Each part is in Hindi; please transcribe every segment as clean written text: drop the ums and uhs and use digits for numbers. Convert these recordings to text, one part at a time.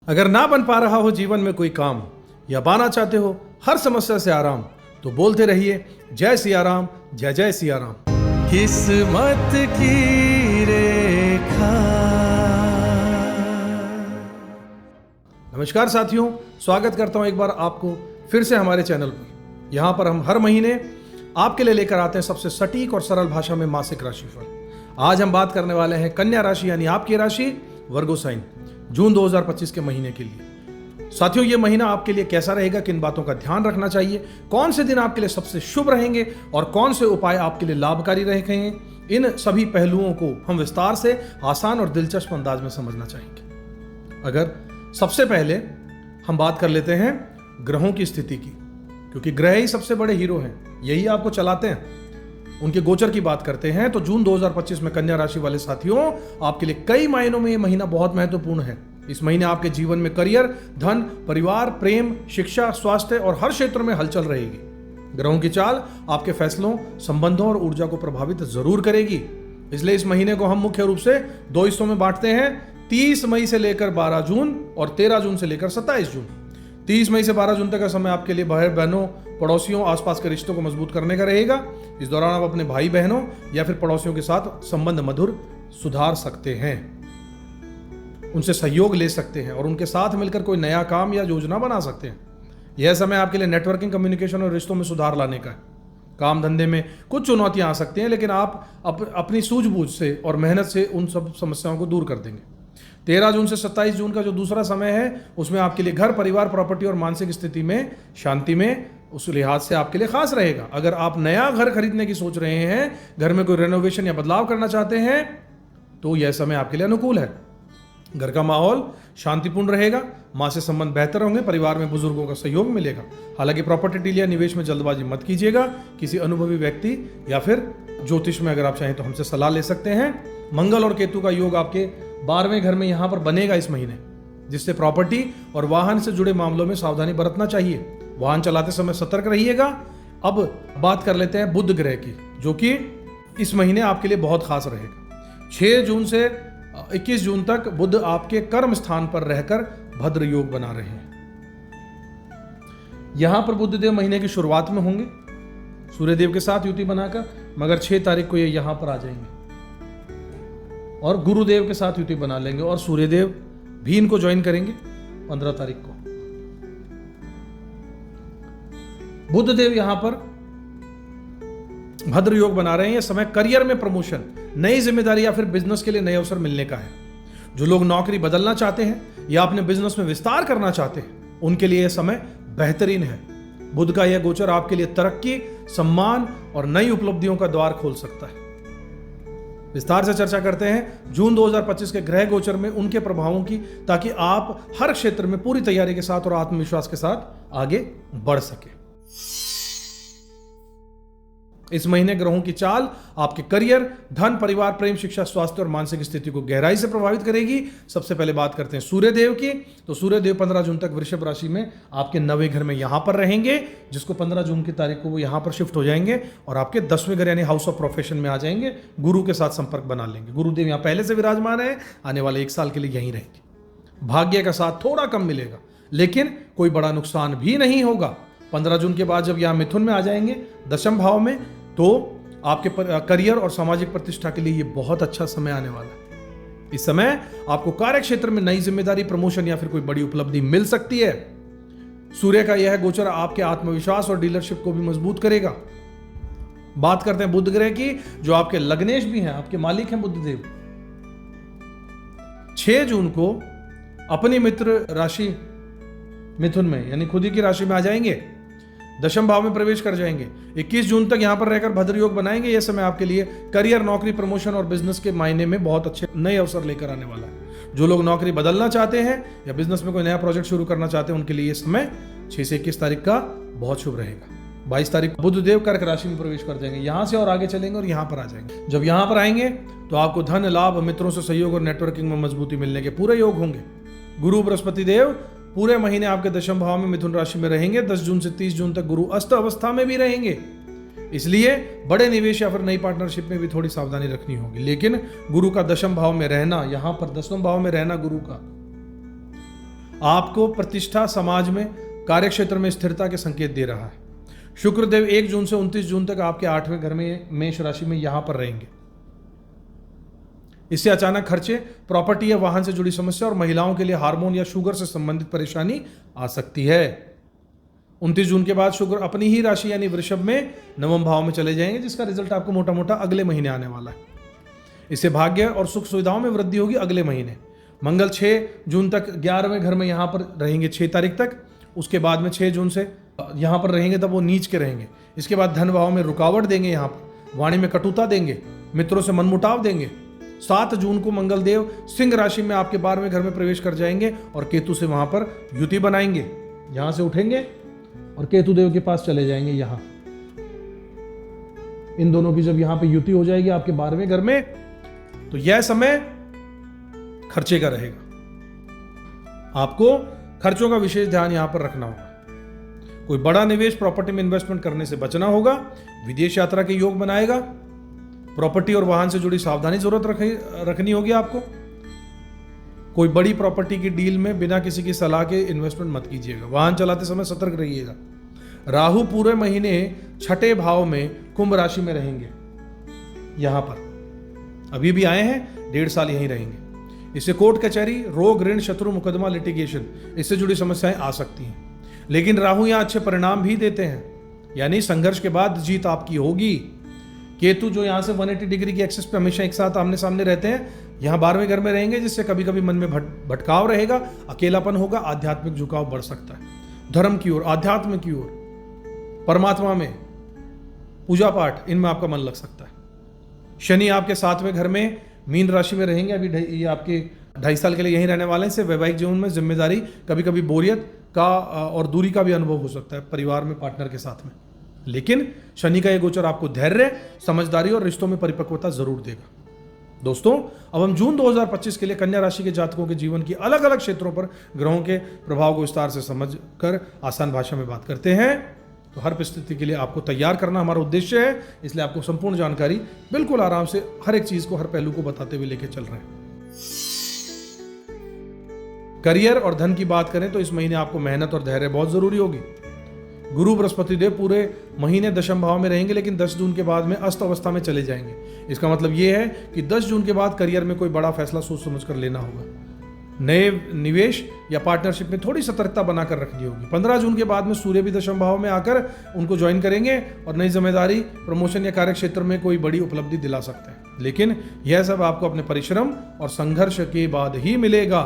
अगर ना बन पा रहा हो जीवन में कोई काम या पाना चाहते हो हर समस्या से आराम, तो बोलते रहिए जय सिया राम, जय जय सिया राम। किस्मत की रेखा। नमस्कार साथियों, स्वागत करता हूं एक बार आपको फिर से हमारे चैनल पर। यहां पर हम हर महीने आपके लिए लेकर आते हैं सबसे सटीक और सरल भाषा में मासिक राशिफल। आज हम बात करने वाले हैं कन्या राशि यानी आपकी राशि वर्गो साइन, जून 2025 के महीने के लिए। साथियों, ये महीना आपके लिए कैसा रहेगा, किन बातों का ध्यान रखना चाहिए, कौन से दिन आपके लिए सबसे शुभ रहेंगे और कौन से उपाय आपके लिए लाभकारी रहेंगे, इन सभी पहलुओं को हम विस्तार से आसान और दिलचस्प अंदाज में समझना चाहेंगे। अगर सबसे पहले हम बात कर लेते हैं ग्रहों की स्थिति की, क्योंकि ग्रह ही सबसे बड़े हीरो हैं, यही आपको चलाते हैं। उनके गोचर की बात करते हैं तो जून 2025 में कन्या राशि वाले साथियों, आपके लिए कई मायनों में यह महीना बहुत महत्वपूर्ण है। इस महीने आपके जीवन में करियर, धन, परिवार, प्रेम, शिक्षा, स्वास्थ्य और हर क्षेत्र में हलचल रहेगी। ग्रहों की चाल आपके फैसलों, संबंधों और ऊर्जा को प्रभावित जरूर करेगी। इसलिए इस महीने को हम मुख्य रूप से दो हिस्सों में बांटते हैं, 30 मई से लेकर 12 जून और 13 जून से लेकर 27 जून। 30 मई से 12 जून तक का समय आपके लिए भाई बहनों, पड़ोसियों, आसपास के रिश्तों को मजबूत करने का रहेगा। इस दौरान आप अपने भाई बहनों या फिर पड़ोसियों के साथ संबंध मधुर सुधार सकते हैं, उनसे सहयोग ले सकते हैं और उनके साथ मिलकर कोई नया काम या योजना बना सकते हैं। यह समय आपके लिए नेटवर्किंग, कम्युनिकेशन और रिश्तों में सुधार लाने का है। काम धंधे में कुछ चुनौतियां आ सकती हैं, लेकिन आप अपनी सूझबूझ से और मेहनत से उन सब समस्याओं को दूर कर देंगे। 13 जून से 27 जून का जो दूसरा समय है, उसमें आपके लिए घर, परिवार, प्रॉपर्टी और मानसिक स्थिति में शांति में उस लिहाज से आपके लिए खास रहेगा। अगर आप नया घर खरीदने की सोच रहे हैं, घर में कोई रेनोवेशन या बदलाव करना चाहते हैं, तो यह समय आपके लिए अनुकूल है। घर का माहौल शांतिपूर्ण रहेगा, मां से संबंध बेहतर होंगे, परिवार में बुजुर्गों का सहयोग मिलेगा। हालांकि प्रॉपर्टी डील या निवेश में जल्दबाजी मत कीजिएगा। किसी अनुभवी व्यक्ति या फिर ज्योतिष में अगर आप चाहें तो हमसे सलाह ले सकते हैं। मंगल और केतु का योग आपके 12वें घर में यहां पर बनेगा इस महीने, जिससे प्रॉपर्टी और वाहन से जुड़े मामलों में सावधानी बरतना चाहिए। वाहन चलाते समय सतर्क रहिएगा। अब बात कर लेते हैं बुध ग्रह की, जो कि इस महीने आपके लिए बहुत खास रहेगा। 6 जून से 21 जून तक बुध आपके कर्म स्थान पर रहकर भद्र योग बना रहे हैं। यहां पर बुध देव महीने की शुरुआत में होंगे सूर्यदेव के साथ युति बनाकर, मगर 6 तारीख को ये यहां पर आ जाएंगे और गुरुदेव के साथ युति बना लेंगे और सूर्यदेव भी इनको ज्वाइन करेंगे 15 तारीख को। बुध देव यहां पर भद्र योग बना रहे हैं। यह समय करियर में प्रमोशन, नई जिम्मेदारी या फिर बिजनेस के लिए नए अवसर मिलने का है। जो लोग नौकरी बदलना चाहते हैं या अपने बिजनेस में विस्तार करना चाहते हैं, उनके लिए यह समय बेहतरीन है। बुध का यह गोचर आपके लिए तरक्की, सम्मान और नई उपलब्धियों का द्वार खोल सकता है। विस्तार से चर्चा करते हैं जून 2025 के ग्रह गोचर में उनके प्रभावों की, ताकि आप हर क्षेत्र में पूरी तैयारी के साथ और आत्मविश्वास के साथ आगे बढ़ सके। इस महीने ग्रहों की चाल आपके करियर, धन, परिवार, प्रेम, शिक्षा, स्वास्थ्य और मानसिक स्थिति को गहराई से प्रभावित करेगी। सबसे पहले बात करते हैं सूर्यदेव की। तो सूर्यदेव 15 जून तक वृषभ राशि में आपके 9वें घर में यहां पर रहेंगे, जिसको 15 जून की तारीख को वो यहां पर शिफ्ट हो जाएंगे और आपके 10वें घर यानी हाउस ऑफ प्रोफेशन में आ जाएंगे। गुरु के साथ संपर्क बना लेंगे। गुरुदेव यहां पहले से विराजमान है, आने वाले 1 साल के लिए यहीं रहेंगे। भाग्य का साथ थोड़ा कम मिलेगा, लेकिन कोई बड़ा नुकसान भी नहीं होगा। 15 जून के बाद जब यहां मिथुन में आ जाएंगे 10वें भाव में, तो आपके करियर और सामाजिक प्रतिष्ठा के लिए ये बहुत अच्छा समय आने वाला है। इस समय आपको कार्य क्षेत्र में नई जिम्मेदारी, प्रमोशन या फिर कोई बड़ी उपलब्धि मिल सकती है। सूर्य का यह गोचर आपके आत्मविश्वास और डीलरशिप को भी मजबूत करेगा। बात करते हैं बुध ग्रह की, जो आपके लग्नेश भी हैं, आपके मालिक हैं बुधदेव। 6 जून को अपनी मित्र राशि मिथुन में यानी खुद ही की राशि में आ जाएंगे, 10वें भाव में प्रवेश कर जाएंगे। 21 जून तक यहां पर रहकर भद्र योग बनाएंगे। यह समय आपके लिए करियर, नौकरी, प्रमोशन और बिजनेस के मायने में बहुत अच्छे नए अवसर लेकर आने वाला है। जो लोग नौकरी बदलना चाहते हैं या बिजनेस में कोई नया प्रोजेक्ट शुरू करना चाहते हैं, उनके लिए यह समय 6 से 21 तारीख का बहुत शुभ रहेगा। 22 तारीख को बुध देव कर्क राशि में प्रवेश कर जाएंगे, यहां से और आगे चलेंगे और यहां पर आ जाएंगे। जब यहां पर आएंगे तो आपको धन लाभ, मित्रों से सहयोग और नेटवर्किंग में मजबूती मिलने के पूरे योग होंगे। गुरु बृहस्पति देव पूरे महीने आपके 10वें भाव में मिथुन राशि में रहेंगे। 10 जून से 30 जून तक गुरु अस्त अवस्था में भी रहेंगे। इसलिए बड़े निवेश या फिर नई पार्टनरशिप में भी थोड़ी सावधानी रखनी होगी। लेकिन गुरु का 10वें भाव में रहना, यहां पर 10वें भाव में रहना गुरु का आपको प्रतिष्ठा, समाज में, कार्यक्षेत्र में स्थिरता के संकेत दे रहा है। शुक्रदेव 1 जून से 29 जून तक आपके 8वें घर में मेष राशि में यहां पर रहेंगे। इससे अचानक खर्चे, प्रॉपर्टी या वाहन से जुड़ी समस्या और महिलाओं के लिए हार्मोन या शुगर से संबंधित परेशानी आ सकती है। 29 जून के बाद शुक्र अपनी ही राशि यानी वृषभ में 9वें भाव में चले जाएंगे, जिसका रिजल्ट आपको मोटा मोटा अगले महीने आने वाला है। इससे भाग्य और सुख सुविधाओं में वृद्धि होगी अगले महीने। मंगल 6 जून तक 11वें घर में यहां पर रहेंगे 6 तारीख तक। उसके बाद में 6 जून से यहां पर रहेंगे, तब वो नीच के रहेंगे। इसके बाद धन भाव में रुकावट देंगे, यहां पर वाणी में कटुता देंगे, मित्रों से मनमुटाव देंगे। 7 जून को मंगल देव सिंह राशि में आपके 12वें घर में प्रवेश कर जाएंगे और केतु से वहां पर युति बनाएंगे। यहां से उठेंगे और केतु देव के पास चले जाएंगे। यहां इन दोनों की जब यहां पे युति हो जाएगी आपके 12वें घर में, तो यह समय खर्चे का रहेगा। आपको खर्चों का विशेष ध्यान यहां पर रखना होगा। कोई बड़ा निवेश, प्रॉपर्टी में इन्वेस्टमेंट करने से बचना होगा। विदेश यात्रा के योग बनाएगा। प्रॉपर्टी और वाहन से जुड़ी सावधानी जरूरत रखनी होगी आपको। कोई बड़ी प्रॉपर्टी की डील में बिना किसी की सलाह के इन्वेस्टमेंट मत कीजिएगा। वाहन चलाते समय सतर्क रहिएगा। राहु पूरे महीने 6ठे भाव में कुंभ राशि में रहेंगे। यहां पर अभी भी आए हैं, 1.5 साल यहीं रहेंगे। इससे कोर्ट कचहरी, रोग, ऋण, शत्रु, मुकदमा, लिटिगेशन, इससे जुड़ी समस्याएं आ सकती हैं। लेकिन राहु यहां अच्छे परिणाम भी देते हैं, यानी संघर्ष के बाद जीत आपकी होगी। केतु जो यहां से 180 डिग्री की एक्सिस पे हमेशा एक साथ आमने सामने रहते हैं, यहां 12वें घर में रहेंगे, जिससे कभी कभी मन में भटकाव रहेगा, अकेलापन होगा, आध्यात्मिक झुकाव बढ़ सकता है। धर्म की ओर, आध्यात्म की ओर, परमात्मा में, पूजा पाठ, इनमें आपका मन लग सकता है। शनि आपके 7वें घर में मीन राशि में रहेंगे। अभी ये आपके 2.5 साल के लिए यहीं रहने वाले हैं। इससे वैवाहिक जीवन में जिम्मेदारी, कभी कभी बोरियत का और दूरी का भी अनुभव हो सकता है परिवार में, पार्टनर के साथ में। लेकिन शनि का ये गोचर आपको धैर्य, समझदारी और रिश्तों में परिपक्वता जरूर देगा। दोस्तों, अब हम जून 2025 के लिए कन्या राशि के जातकों के जीवन की अलग अलग क्षेत्रों पर ग्रहों के प्रभाव को विस्तार से समझकर आसान भाषा में बात करते हैं। तो हर परिस्थिति के लिए आपको तैयार करना हमारा उद्देश्य है, इसलिए आपको संपूर्ण जानकारी बिल्कुल आराम से हर एक चीज को, हर पहलू को बताते हुए लेके चल रहे हैं। करियर और धन की बात करें तो इस महीने आपको मेहनत और धैर्य बहुत जरूरी होगी। गुरु बृहस्पति देव पूरे महीने 10वें भाव में रहेंगे, लेकिन 10 जून के बाद में अस्त अवस्था में चले जाएंगे। इसका मतलब यह है कि 10 जून के बाद करियर में कोई बड़ा फैसला सोच समझ कर लेना होगा। नए निवेश या पार्टनरशिप में थोड़ी सतर्कता बनाकर रखनी होगी। 15 जून के बाद में सूर्य भी 10वें भाव में आकर उनको ज्वाइन करेंगे और नई जिम्मेदारी, प्रमोशन या कार्य क्षेत्र में कोई बड़ी उपलब्धि दिला सकते हैं। लेकिन यह सब आपको अपने परिश्रम और संघर्ष के बाद ही मिलेगा।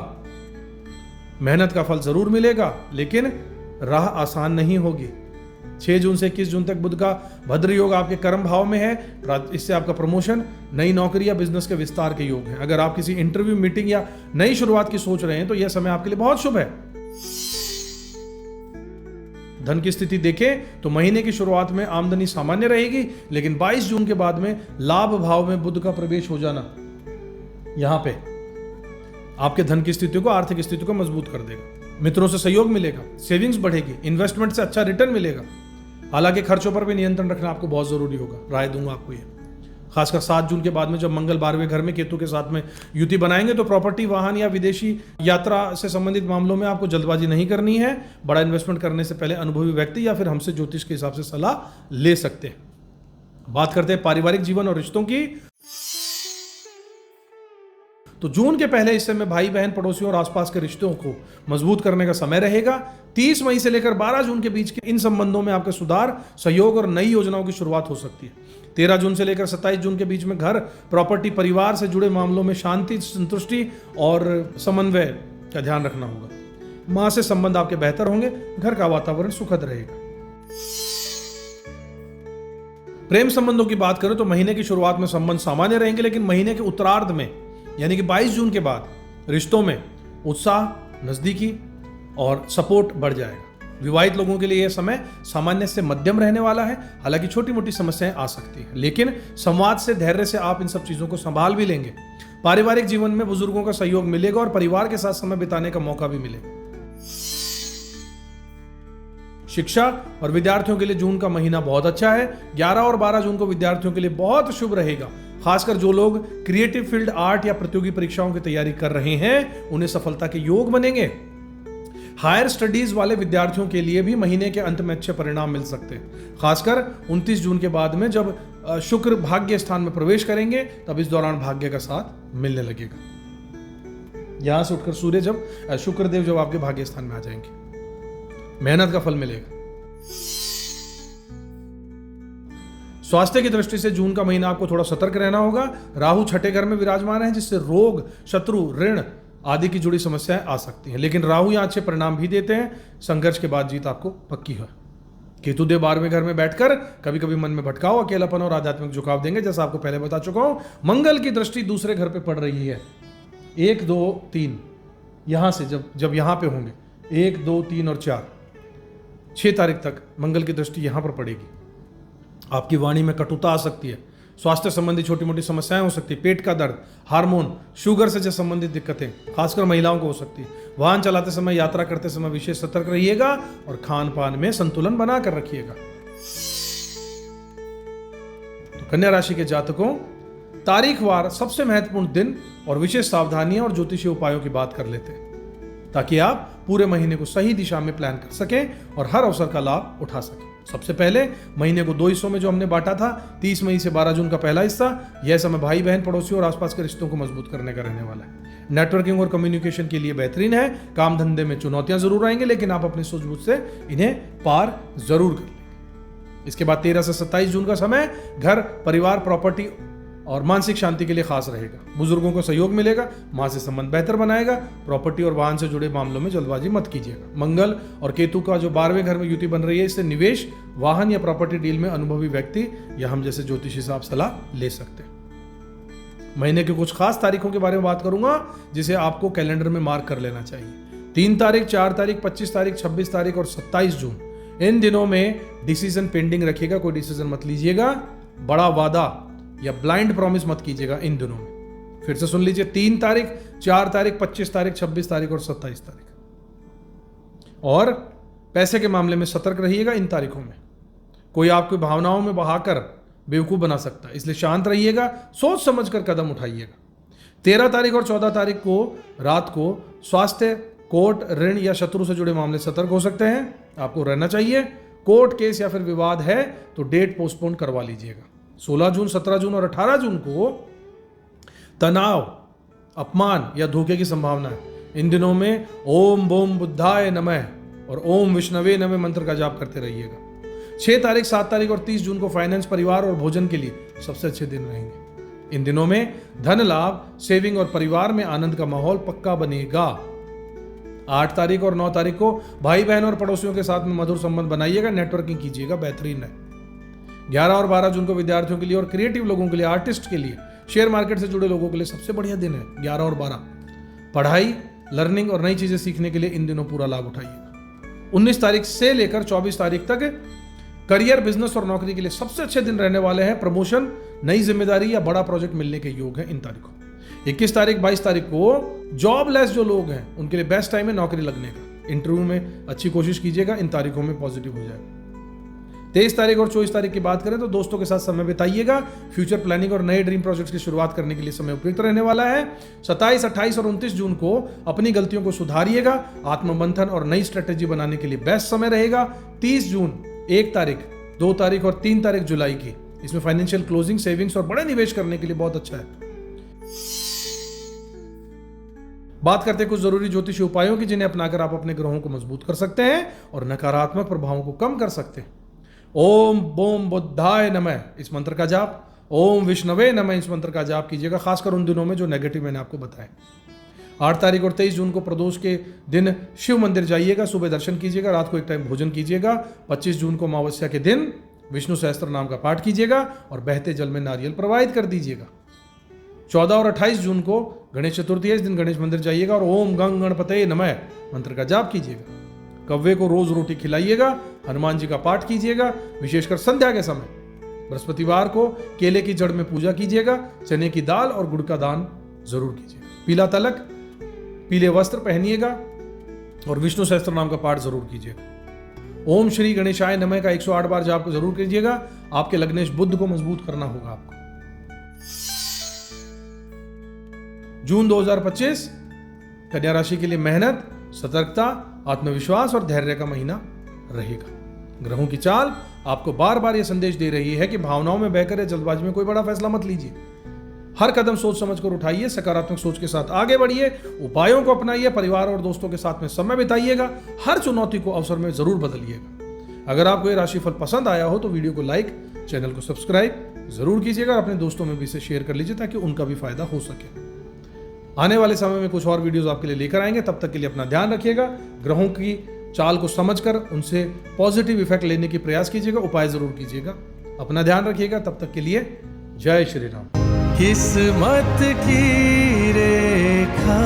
मेहनत का फल जरूर मिलेगा, लेकिन राह आसान नहीं होगी। 6 जून से 21 जून तक बुध का भद्र योग आपके कर्म भाव में है। इससे आपका प्रमोशन, नई नौकरी या बिजनेस के विस्तार के योग हैं। अगर आप किसी इंटरव्यू, मीटिंग या नई शुरुआत की सोच रहे हैं तो यह समय आपके लिए बहुत शुभ है। धन की स्थिति देखें तो महीने की शुरुआत में आमदनी सामान्य रहेगी, लेकिन 22 जून के बाद में लाभ भाव में बुध का प्रवेश हो जाना यहां पे आपके धन की स्थिति को, आर्थिक स्थिति को मजबूत कर देगा। मित्रों से सहयोग मिलेगा, सेविंग्स बढ़ेगी, इन्वेस्टमेंट से अच्छा रिटर्न मिलेगा। हालांकि खर्चों पर भी नियंत्रण रखना आपको बहुत जरूरी होगा, राय दूंगा आपको ये। खासकर 7 जून के बाद में जब मंगल 12वें घर में केतु के साथ में युति बनाएंगे, तो प्रॉपर्टी, वाहन या विदेशी यात्रा से संबंधित मामलों में आपको जल्दबाजी नहीं करनी है। बड़ा इन्वेस्टमेंट करने से पहले अनुभवी व्यक्ति या फिर हमसे ज्योतिष के हिसाब से सलाह ले सकते हैं। बात करते हैं पारिवारिक जीवन और रिश्तों की। तो जून के पहले हिस्से में भाई बहन, पड़ोसियों और आसपास के रिश्तों को मजबूत करने का समय रहेगा। 30 मई से लेकर 12 जून के बीच के इन संबंधों में आपका सुधार, सहयोग और नई योजनाओं की शुरुआत हो सकती है। 13 जून से लेकर 27 जून के बीच में घर, प्रॉपर्टी, परिवार से जुड़े मामलों में शांति, संतुष्टि और समन्वय का ध्यान रखना होगा। मां से संबंध आपके बेहतर होंगे, घर का वातावरण सुखद रहेगा। प्रेम संबंधों की बात करें तो महीने की शुरुआत में संबंध सामान्य रहेंगे, लेकिन महीने के उत्तरार्ध में यानी कि 22 जून के बाद रिश्तों में उत्साह, नजदीकी और सपोर्ट बढ़ जाएगा। विवाहित लोगों के लिए यह समय सामान्य से मध्यम रहने वाला है। हालांकि छोटी मोटी समस्याएं आ सकती हैं, लेकिन संवाद से, धैर्य से आप इन सब चीजों को संभाल भी लेंगे। पारिवारिक जीवन में बुजुर्गों का सहयोग मिलेगा और परिवार के साथ समय बिताने का मौका भी मिलेगा। शिक्षा और विद्यार्थियों के लिए जून का महीना बहुत अच्छा है। 11 और 12 जून को विद्यार्थियों के लिए बहुत शुभ रहेगा। खासकर जो लोग क्रिएटिव फील्ड, आर्ट या प्रतियोगी परीक्षाओं की तैयारी कर रहे हैं, उन्हें सफलता के योग बनेंगे। हायर स्टडीज वाले विद्यार्थियों के लिए भी महीने के अंत में अच्छे परिणाम मिल सकते हैं, खासकर 29 जून के बाद में जब शुक्र भाग्य स्थान में प्रवेश करेंगे, तब इस दौरान भाग्य का साथ मिलने लगेगा। यहां से उठकर सूर्य जब शुक्रदेव जब आपके भाग्य स्थान में आ जाएंगे, मेहनत का फल मिलेगा। स्वास्थ्य की दृष्टि से जून का महीना आपको थोड़ा सतर्क रहना होगा। राहु छठे घर में विराजमान है, जिससे रोग, शत्रु, ऋण आदि की जुड़ी समस्याएं आ सकती हैं, लेकिन राहु यहां अच्छे परिणाम भी देते हैं। संघर्ष के बाद जीत आपको पक्की है। केतु देव 12वें घर में बैठकर कभी कभी मन में भटकाव, अकेलापन और आध्यात्मिक झुकाव देंगे, जैसा आपको पहले बता चुका हूं। मंगल की दृष्टि दूसरे घर पे पड़ रही है, 1, 2, 3 यहां से जब यहां पे होंगे 1, 2, 3 और 4, 6 तारीख तक मंगल की दृष्टि यहां पर पड़ेगी। आपकी वाणी में कटुता आ सकती है, स्वास्थ्य संबंधी छोटी मोटी समस्याएं हो सकती है, पेट का दर्द, हार्मोन, शुगर से संबंधित दिक्कतें खासकर महिलाओं को हो सकती है। वाहन चलाते समय, यात्रा करते समय विशेष सतर्क रहिएगा और खान पान में संतुलन बनाकर रखिएगा। तो कन्या राशि के जातकों, तारीखवार सबसे महत्वपूर्ण दिन और विशेष सावधानियां और ज्योतिषीय उपायों की बात कर लेते हैं, ताकि आप पूरे महीने को सही दिशा में प्लान कर सकें और हर अवसर का लाभ उठा सकें। सबसे पहले महीने को 2 हिस्सों में जो हमने बांटा था, 30 मई से 12 जून का पहला हिस्सा, यह समय भाई बहन, पड़ोसियों और आसपास के रिश्तों को मजबूत करने का रहने वाला है। नेटवर्किंग और कम्युनिकेशन के लिए बेहतरीन है। काम धंधे में चुनौतियां जरूर आएंगे, लेकिन आप अपनी सूझबूझ से इन्हें पार जरूर कर लेंगे। इसके बाद 13 से 27 जून का समय घर, परिवार, प्रॉपर्टी और मानसिक शांति के लिए खास रहेगा। बुजुर्गों को सहयोग मिलेगा, मां से संबंध बेहतर बनाएगा। प्रॉपर्टी और वाहन से जुड़े मामलों में जल्दबाजी मत कीजिएगा। मंगल और केतु का जो 12वें घर में युति बन रही है, इससे निवेश, वाहन या प्रॉपर्टी डील में अनुभवी व्यक्ति या हम जैसे ज्योतिषी से आप सलाह ले सकते हैं। महीने की कुछ खास तारीखों के बारे में बात करूंगा, जिसे आपको कैलेंडर में मार्क कर लेना चाहिए। 3 तारीख, 4 तारीख, 25 तारीख, 26 तारीख और 27 जून, इन दिनों में डिसीजन पेंडिंग रखिएगा। कोई डिसीजन मत लीजिएगा, बड़ा वादा या ब्लाइंड प्रॉमिस मत कीजिएगा इन दिनों में। फिर से सुन लीजिए, 3 तारीख, 4 तारीख, 25 तारीख, 26 तारीख और 27 तारीख। और पैसे के मामले में सतर्क रहिएगा इन तारीखों में। कोई आपकी भावनाओं में बहाकर बेवकूफ बना सकता है, इसलिए शांत रहिएगा, सोच समझकर कदम उठाइएगा। 13 तारीख और 14 तारीख को रात को स्वास्थ्य, कोर्ट, ऋण या शत्रु से जुड़े मामले सतर्क हो सकते हैं, आपको रहना चाहिए। कोर्ट केस या फिर विवाद है तो डेट पोस्टपोन करवा लीजिएगा। 16 जून, 17 जून और 18 जून को तनाव, अपमान या धोखे की संभावना है। इन दिनों में ओम बोम बुद्धाय नमः और ओम विष्णवे नमः मंत्र का जाप करते रहिएगा। 6 तारीख, 7 तारीख और 30 जून को फाइनेंस, परिवार और भोजन के लिए सबसे अच्छे दिन रहेंगे। इन दिनों में धन लाभ, सेविंग और परिवार में आनंद का माहौल पक्का बनेगा। 8 तारीख और 9 तारीख को भाई बहन और पड़ोसियों के साथ में मधुर संबंध बनाइएगा, नेटवर्किंग कीजिएगा, बेहतरीन है। 11 और 12 जून को विद्यार्थियों के लिए और क्रिएटिव लोगों के लिए, आर्टिस्ट के लिए, शेयर मार्केट से जुड़े लोगों के लिए सबसे बढ़िया दिन है 11 और 12। पढ़ाई, लर्निंग और नई चीजें सीखने के लिए इन दिनों पूरा लाभ उठाइएगा। 19 तारीख से लेकर 24 तारीख तक करियर, बिजनेस और नौकरी के लिए सबसे अच्छे दिन रहने वाले हैं। प्रमोशन, नई जिम्मेदारी या बड़ा प्रोजेक्ट मिलने के योग है इन तारीखों। 21 तारीख, 22 तारीख को जॉबलेस जो लोग हैं उनके लिए बेस्ट टाइम है नौकरी लगने का। इंटरव्यू में अच्छी कोशिश कीजिएगा, इन तारीखों में पॉजिटिव हो जाएगा। 23 तारीख और 24 तारीख की बात करें तो दोस्तों के साथ समय बिताइएगा। फ्यूचर प्लानिंग और नए ड्रीम प्रोजेक्ट्स की शुरुआत करने के लिए समय उपयुक्त रहने वाला है। 27, 28 और 29 जून को अपनी गलतियों को सुधारिएगा। आत्ममंथन और नई स्ट्रेटेजी बनाने के लिए बेस्ट समय रहेगा। 30 जून, 1 तारीख, 2 तारीख और 3 तारीख जुलाई की, इसमें फाइनेंशियल क्लोजिंग, सेविंग्स और बड़े निवेश करने के लिए बहुत अच्छा है। बात करते हैं कुछ जरूरी ज्योतिषीय उपायों की, जिन्हें अपनाकर आप अपने ग्रहों को मजबूत कर सकते हैं और नकारात्मक प्रभावों को कम कर सकते हैं। ओम बोम बुद्धाय नमः इस मंत्र का जाप, ओम विष्णवे नमः इस मंत्र का जाप कीजिएगा, खासकर उन दिनों में जो नेगेटिव मैंने आपको बताया। 8 तारीख और 23 जून को प्रदोष के दिन शिव मंदिर जाइएगा, सुबह दर्शन कीजिएगा, रात को एक टाइम भोजन कीजिएगा। 25 जून को अमावस्या के दिन विष्णु सहस्त्र नाम का पाठ कीजिएगा और बहते जल में नारियल प्रवाहित कर दीजिएगा। 14 और 28 जून को गणेश चतुर्थी है, इस दिन गणेश मंदिर जाइएगा और ओम गंग गणपतये नमः मंत्र का जाप कीजिएगा। कौवे को रोज रोटी खिलाइएगा, हनुमान जी का पाठ कीजिएगा, विशेषकर संध्या के समय। बृहस्पतिवार को केले की जड़ में पूजा कीजिएगा, चने की दाल और गुड़ का दान जरूर कीजिएगा। पीला तलक, पीले वस्त्र पहनिएगा और विष्णु सहस्त्र नाम का पाठ जरूर कीजिएगा। ओम श्री गणेशाय नमः का 108 बार जाप जरूर कीजिएगा। आपके लग्नेश बुध को मजबूत करना होगा आपको। जून 2025 कन्या राशि के लिए मेहनत, सतर्कता, आत्मविश्वास और धैर्य का महीना रहेगा। ग्रहों की चाल आपको बार बार यह संदेश दे रही है कि भावनाओं में बहकर या जल्दबाजी में कोई बड़ा फैसला मत लीजिए। हर कदम सोच समझकर उठाइए, सकारात्मक सोच के साथ आगे बढ़िए, उपायों को अपनाइए, परिवार और दोस्तों के साथ में समय बिताइएगा, हर चुनौती को अवसर में जरूर बदलिएगा। अगर आपको ये राशिफल पसंद आया हो तो वीडियो को लाइक, चैनल को सब्सक्राइब जरूर कीजिएगा और अपने दोस्तों में भी इसे शेयर कर लीजिए ताकि उनका भी फायदा हो सके। आने वाले समय में कुछ और वीडियोस आपके लिए लेकर आएंगे, तब तक के लिए अपना ध्यान रखिएगा। ग्रहों की चाल को समझकर उनसे पॉजिटिव इफेक्ट लेने की प्रयास कीजिएगा, उपाय जरूर कीजिएगा। अपना ध्यान रखिएगा, तब तक के लिए जय श्री राम। किस्मत की रेखा